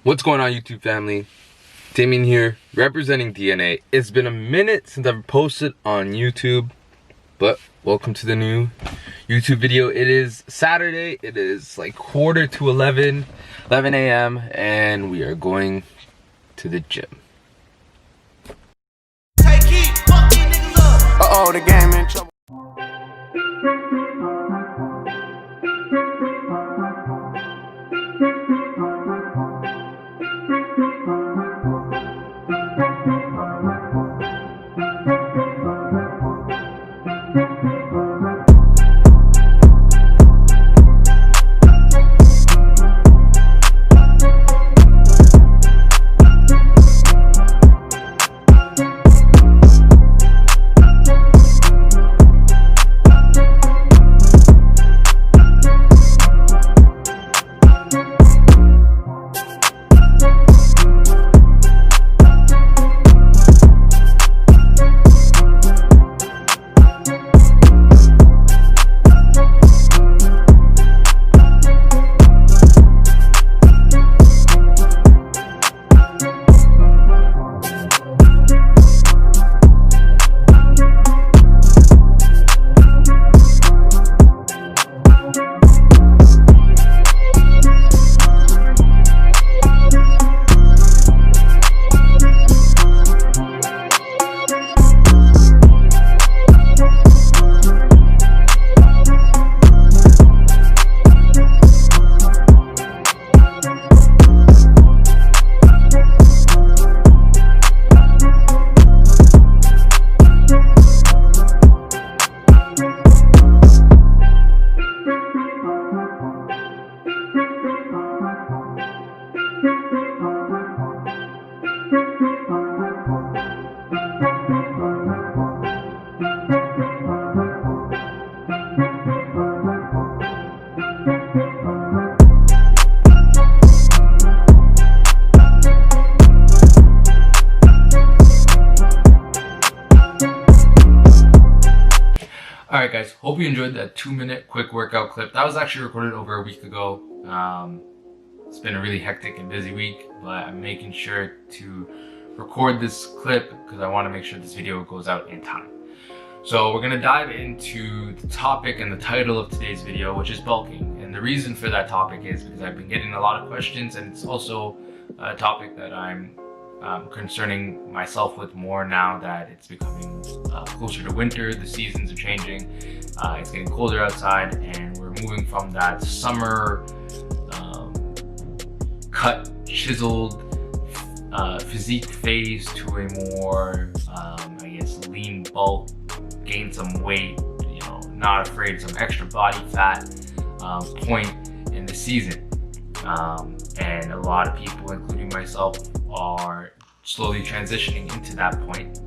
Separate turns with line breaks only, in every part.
What's going on, YouTube family? Damien here, representing DNA. It's been a minute since I've posted on YouTube, but welcome to the new YouTube video. It is Saturday. It is like 11 a.m. and we are going to the gym.
Uh-oh, the game in trouble.
Alright guys, hope you enjoyed that 2-minute quick workout clip. That was actually recorded over a week ago. It's been a really hectic and busy week, but I'm making sure to record this clip because I want to make sure this video goes out in time. So we're going to dive into the topic and the title of today's video, which is bulking. And the reason for that topic is because I've been getting a lot of questions, and it's also a topic that I'm concerning myself with more now that it's becoming closer to winter. The seasons are changing, it's getting colder outside, and we're moving from that summer cut, chiseled physique phase to a more I guess lean bulk, gain some weight, you know, not afraid of some extra body fat point in the season. And a lot of people, including myself, are slowly transitioning into that point.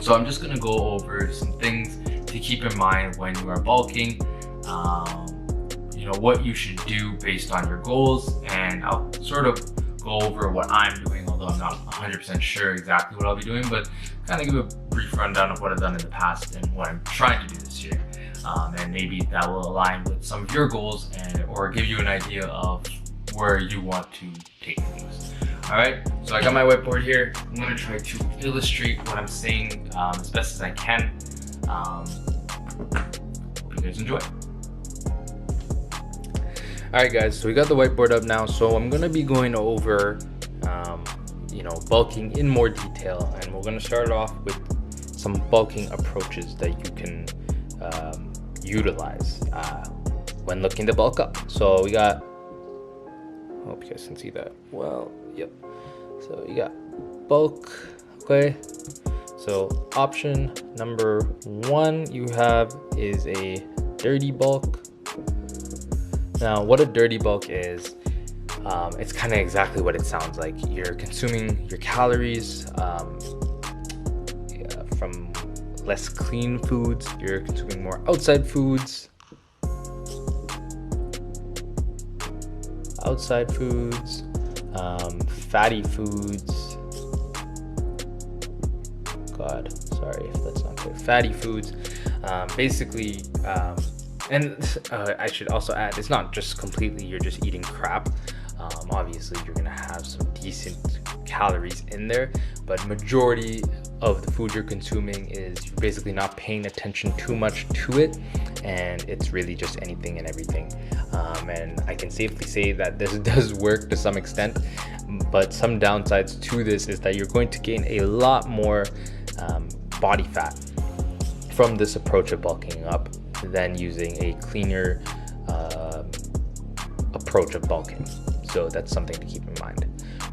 So I'm just going to go over some things to keep in mind when you are bulking, you know, what you should do based on your goals, and I'll sort of go over what I'm doing, although I'm not 100% sure exactly what I'll be doing, but kind of give a brief rundown of what I've done in the past and what I'm trying to do this year. And maybe that will align with some of your goals or give you an idea of where you want to take things. Alright, so I got my whiteboard here. I'm going to try to illustrate what I'm saying as best as I can. Hope you guys enjoy. Alright guys, so we got the whiteboard up now, so I'm going to be going over you know, bulking in more detail, and we're going to start off with some bulking approaches that you can utilize when looking to bulk up. So we got, I hope you guys can see that well. Yep. So you got bulk. Okay, so option number 1 you have is a dirty bulk. Now what a dirty bulk is, it's kind of exactly what it sounds like. You're consuming your calories from less clean foods. You're consuming more outside foods. Fatty foods. God, sorry if that's not clear. Fatty foods. Basically, and I should also add, it's not just completely you're just eating crap.
Obviously you're gonna have some decent calories in there, but majority of the food you're consuming is you're basically not paying attention too much to it, and it's really just anything and everything. And I can safely say that this does work to some extent, but some downsides to this is that you're going to gain a lot more body fat from this approach of bulking up than using a cleaner approach of bulking. So that's something to keep in mind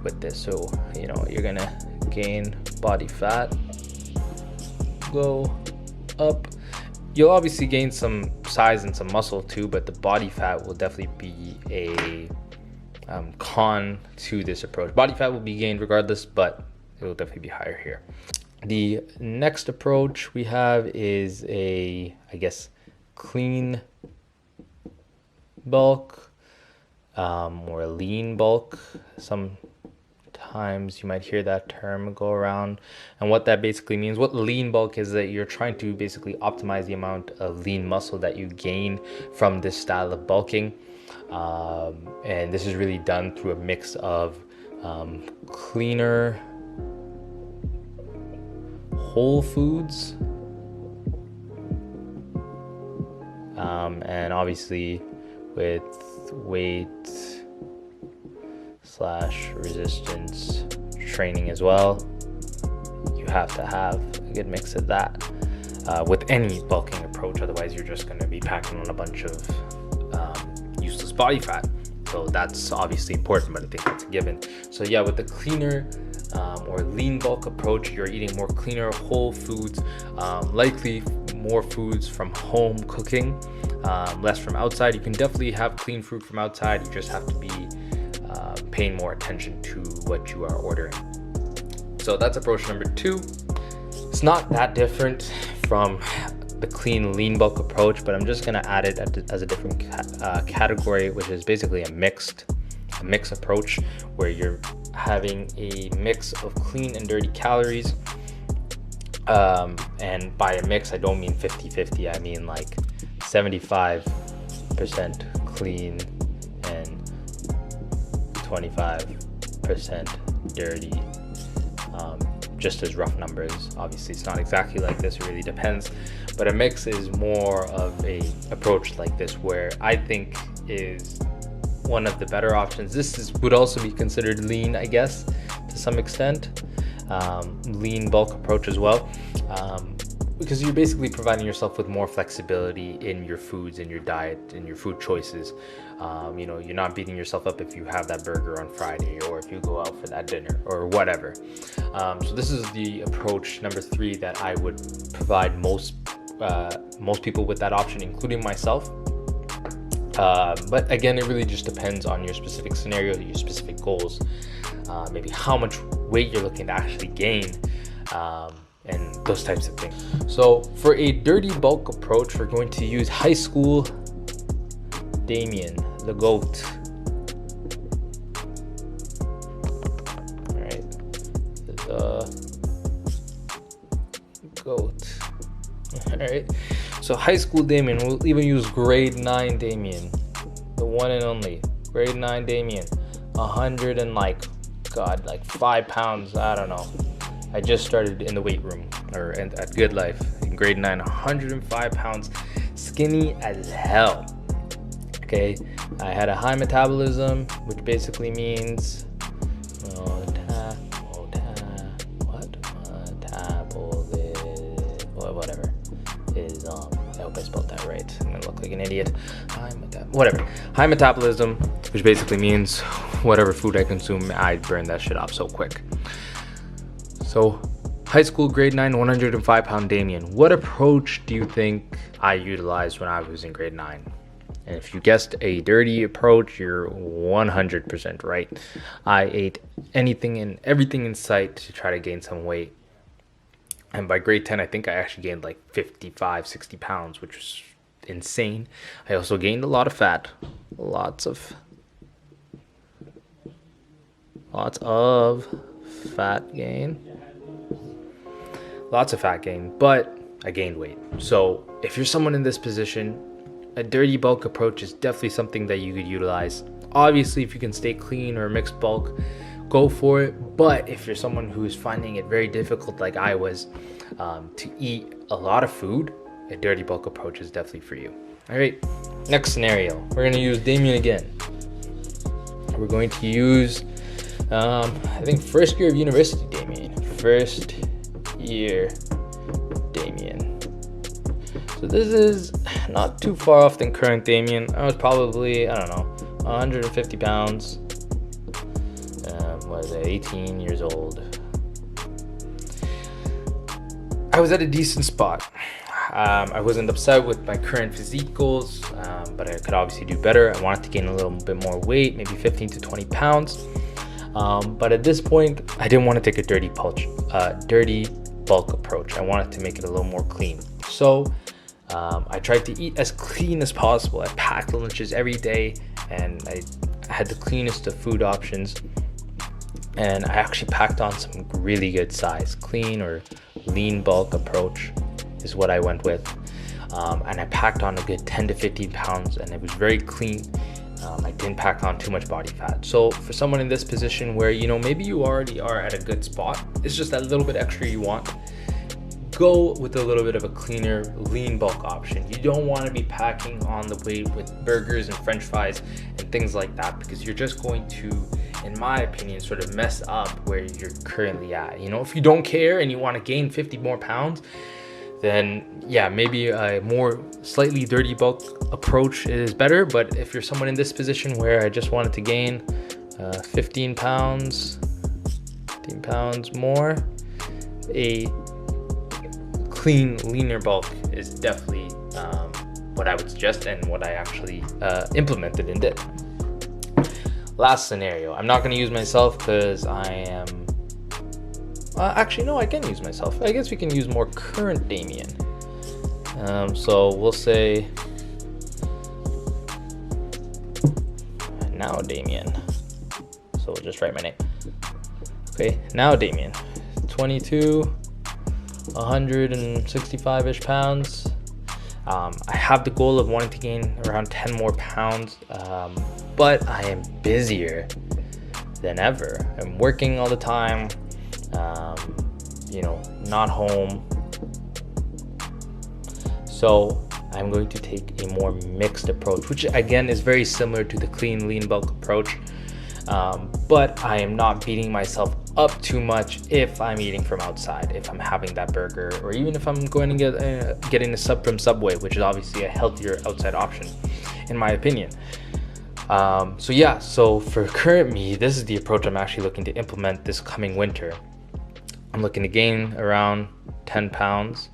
with this. So, you know, you're gonna gain body fat, go up. You'll obviously gain some size and some muscle too, but the body fat will definitely be a con to this approach. Body fat will be gained regardless, but it will definitely be higher here. The next approach we have is a, I guess, clean bulk, or a lean bulk. Sometimes you might hear that term go around, and what that basically means, what lean bulk is, that you're trying to basically optimize the amount of lean muscle that you gain from this style of bulking, and this is really done through a mix of cleaner whole foods, and obviously with weight / resistance training as well. You have to have a good mix of that with any bulking approach, otherwise you're just going to be packing on a bunch of useless body fat. So that's obviously important, but I think that's a given. So yeah, with the cleaner or lean bulk approach, you're eating more cleaner whole foods, likely more foods from home cooking, less from outside. You can definitely have clean food from outside, you just have to be paying more attention to what you are ordering. So that's approach number 2. It's not that different from the clean lean bulk approach, but I'm just going to add it as a different category, which is basically a mix approach, where you're having a mix of clean and dirty calories, and by a mix I don't mean 50-50, I mean like 75% clean and 25% dirty, just as rough numbers. Obviously it's not exactly like this, it really depends, but a mix is more of a approach like this, where I think is one of the better options. This would also be considered lean, I guess, to some extent, lean bulk approach as well, because you're basically providing yourself with more flexibility in your foods, in your diet, in your food choices. You know, you're not beating yourself up if you have that burger on Friday, or if you go out for that dinner or whatever. So this is the approach number 3 that I would provide most people with that option, including myself. But again, it really just depends on your specific scenario, your specific goals, maybe how much weight you're looking to actually gain, and those types of things. So for a dirty bulk approach, we're going to use high school Damien, the GOAT. All right, the GOAT. All right, so high school Damien, we'll even use grade 9 Damien, the one and only grade 9 Damien, 100 and like 5 pounds, I don't know. I just started in the weight room, or at Good Life in grade 9, 105 pounds, skinny as hell. Okay, I had a high metabolism, which basically means whatever is I hope I spelled that right. I'm gonna look like an idiot. High metabolism, which basically means whatever food I consume, I burn that shit off so quick. So high school grade 9, 105 pound Damien, what approach do you think I utilized when I was in grade 9? And if you guessed a dirty approach, you're 100% right. I ate anything and everything in sight to try to gain some weight. And by grade 10, I think I actually gained like 55, 60 pounds, which was insane. I also gained a lot of fat, lots of fat gain, but I gained weight. So if you're someone in this position, a dirty bulk approach is definitely something that you could utilize. Obviously, if you can stay clean or mixed bulk, go for it. But if you're someone who's finding it very difficult, like I was, to eat a lot of food, a dirty bulk approach is definitely for you. All right, next scenario, we're going to use Damien again. We're going to use, I think, first year of university Damien. First year Damien. So this is not too far off than current Damien. I was probably, I don't know, 150 pounds. Was 18 years old. I was at a decent spot. I wasn't upset with my current physique goals, but I could obviously do better. I wanted to gain a little bit more weight, maybe 15 to 20 pounds. But at this point, I didn't want to take a dirty bulk approach. I wanted to make it a little more clean. So I tried to eat as clean as possible. I packed lunches every day, and I had the cleanest of food options. And I actually packed on some really good size. Clean or lean bulk approach is what I went with. And I packed on a good 10 to 15 pounds, and it was very clean. I didn't pack on too much body fat. So for someone in this position where, you know, maybe you already are at a good spot, it's just that little bit extra you want, go with a little bit of a cleaner lean bulk option. You don't want to be packing on the weight with burgers and french fries and things like that, because you're just going to, in my opinion, sort of mess up where you're currently at. You know, if you don't care and you want to gain 50 more pounds, then yeah, maybe a more slightly dirty bulk approach is better. But if you're someone in this position where I just wanted to gain 15 pounds more, a clean, leaner bulk is definitely what I would suggest, and what I actually implemented and did. Last scenario, I'm not going to use myself because I am actually, no, I can use myself. I guess we can use more current Damien. So we'll say now Damien. So we'll just write my name. Okay, now Damien, 22, 165-ish pounds. I have the goal of wanting to gain around 10 more pounds, but I am busier than ever. I'm working all the time, you know, not home. So I'm going to take a more mixed approach, which again is very similar to the clean, lean bulk approach. But I am not beating myself up too much if I'm eating from outside, if I'm having that burger, or even if I'm going to getting a sub from Subway, which is obviously a healthier outside option, in my opinion. So yeah, so for current me, this is the approach I'm actually looking to implement this coming winter. I'm looking to gain around 10 pounds,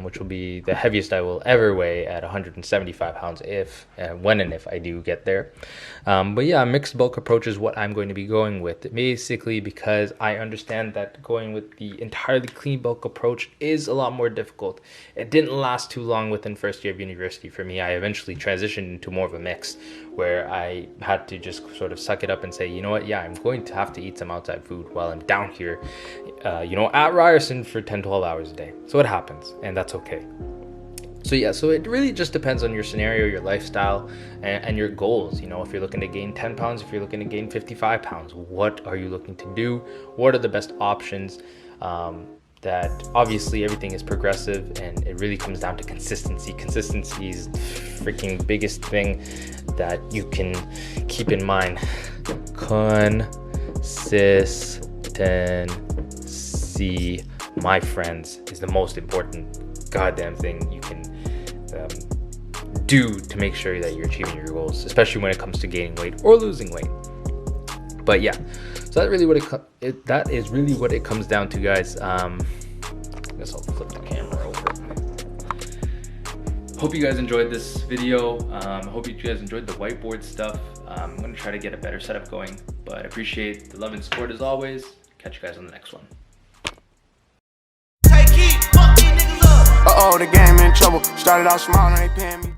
which will be the heaviest I will ever weigh at 175 pounds if I do get there. But yeah, mixed bulk approach is what I'm going to be going with, basically because I understand that going with the entirely clean bulk approach is a lot more difficult. It didn't last too long within first year of university for me. I eventually transitioned into more of a mix where I had to just sort of suck it up and say, you know what, yeah, I'm going to have to eat some outside food while I'm down here, you know, at Ryerson for 10-12 hours a day. So it happens, and that's okay. So yeah, so it really just depends on your scenario, your lifestyle, and your goals. You know, if you're looking to gain 10 pounds, if you're looking to gain 55 pounds, what are you looking to do? What are the best options? That obviously everything is progressive, and it really comes down to consistency. Consistency is the freaking biggest thing that you can keep in mind. Consistency, my friends, is the most important goddamn thing you can do to make sure that you're achieving your goals, especially when it comes to gaining weight or losing weight. But yeah, so that is really what it comes down to, guys. I guess I'll flip the camera over. Hope you guys enjoyed this video. Hope you guys enjoyed the whiteboard stuff. I'm gonna try to get a better setup going, but I appreciate the love and support as always. Catch you guys on the next one.
Uh-oh, the game in trouble. Started out small, now they paying me.